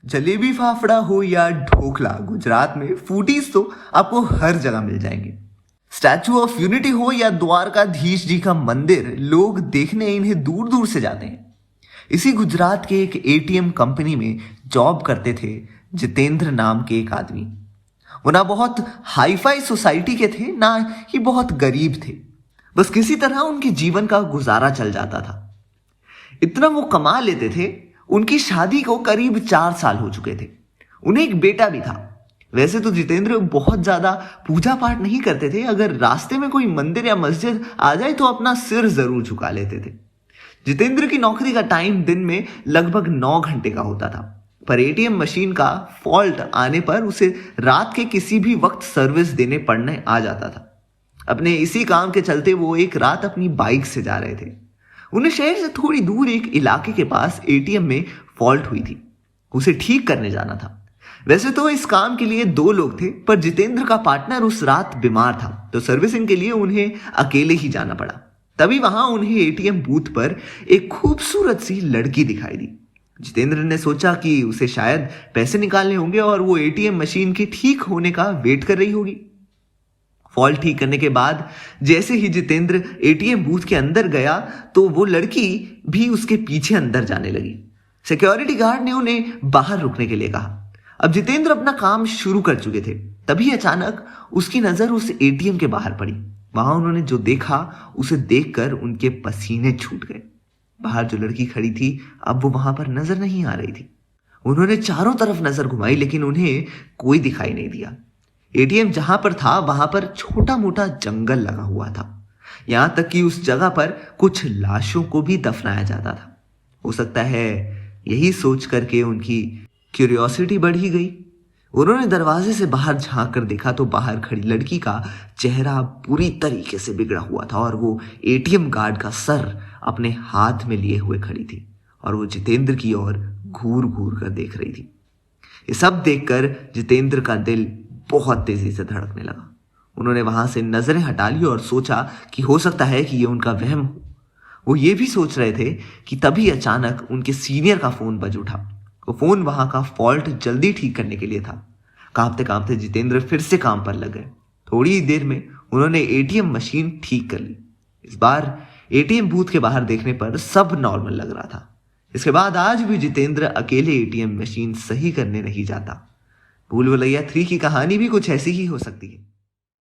जलेबी फाफड़ा हो या ढोकला, गुजरात में फूडीज तो आपको हर जगह मिल जाएंगे। स्टैचू ऑफ यूनिटी हो या द्वारकाधीश जी का मंदिर, लोग देखने इन्हें दूर दूर से जाते हैं। इसी गुजरात के एक एटीएम कंपनी में जॉब करते थे जितेंद्र नाम के एक आदमी। वो ना बहुत हाईफाई सोसाइटी के थे, ना ही बहुत गरीब थे। बस किसी तरह उनके जीवन का गुजारा चल जाता था। इतना वो कमा लेते थे, उनकी शादी को करीब 4 साल हो चुके थे। उन्हें एक बेटा भी था। वैसे तो जितेंद्र बहुत ज्यादा पूजा पाठ नहीं करते थे। अगर रास्ते में कोई मंदिर या मस्जिद आ जाए तो अपना सिर जरूर झुका लेते थे। जितेंद्र की नौकरी का टाइम दिन में लगभग 9 घंटे का होता था, पर एटीएम मशीन का फॉल्ट आने पर उसे रात के किसी भी वक्त सर्विस देने पड़ने आ जाता था। अपने इसी काम के चलते वो एक रात अपनी बाइक से जा रहे थे। उन्हें शहर से थोड़ी दूर एक इलाके के पास एटीएम में फॉल्ट हुई थी। उसे ठीक करने जाना था। वैसे तो इस काम के लिए 2 लोग थे, पर जितेंद्र का पार्टनर उस रात बीमार था, तो सर्विसिंग के लिए उन्हें अकेले ही जाना पड़ा। तभी वहां उन्हें एटीएम बूथ पर एक खूबसूरत सी लड़की दिखाई दी। जितेंद्र ने सोचा कि उसे शायद पैसे निकालने होंगे और वो एटीएम मशीन के ठीक होने का वेट कर रही होगी। फॉल्ट ठीक करने के बाद जैसे ही जितेंद्र एटीएम बूथ के अंदर गया तो वो लड़की भी उसके पीछे अंदर जाने लगी। सिक्योरिटी गार्ड ने उन्हें बाहर रुकने के लिए कहा। अब जितेंद्र अपना काम शुरू कर चुके थे, तभी अचानक उसकी नजर उस एटीएम के बाहर पड़ी। वहां उन्होंने जो देखा उसे देखकर उनके पसीने छूट गए। बाहर जो लड़की खड़ी थी, अब वो वहां पर नजर नहीं आ रही थी। उन्होंने चारों तरफ नजर घुमाई, लेकिन उन्हें कोई दिखाई नहीं दिया। एटीएम जहां पर था वहां पर छोटा मोटा जंगल लगा हुआ था। यहां तक कि उस जगह पर कुछ लाशों को भी दफनाया जाता था। हो सकता है यही सोच करके उनकी क्यूरियोसिटी बढ़ ही गई। उन्होंने दरवाजे से बाहर झांक कर देखा तो बाहर खड़ी लड़की का चेहरा पूरी तरीके से बिगड़ा हुआ था और वो एटीएम गार्ड का सर अपने हाथ में लिए हुए खड़ी थी और वो जितेंद्र की ओर घूर घूर कर देख रही थी। ये सब देखकर जितेंद्र का दिल बहुत तेजी से धड़कने लगा। उन्होंने वहां से नजरें हटा ली और सोचा कि हो सकता है कि ये उनका वहम हो। वो ये भी सोच रहे थे कि तभी अचानक उनके सीनियर का फोन बज उठा। वो फोन वहां का फॉल्ट जल्दी ठीक करने के लिए था। कांपते कांपते जितेंद्र फिर से काम पर लग गए। थोड़ी ही देर में उन्होंने एटीएम मशीन ठीक कर ली। इस बार एटीएम बूथ के बाहर देखने पर सब नॉर्मल लग रहा था। इसके बाद आज भी जितेंद्र अकेले एटीएम मशीन सही करने नहीं जाता। भूल भुलैया 3 की कहानी भी कुछ ऐसी ही हो सकती है।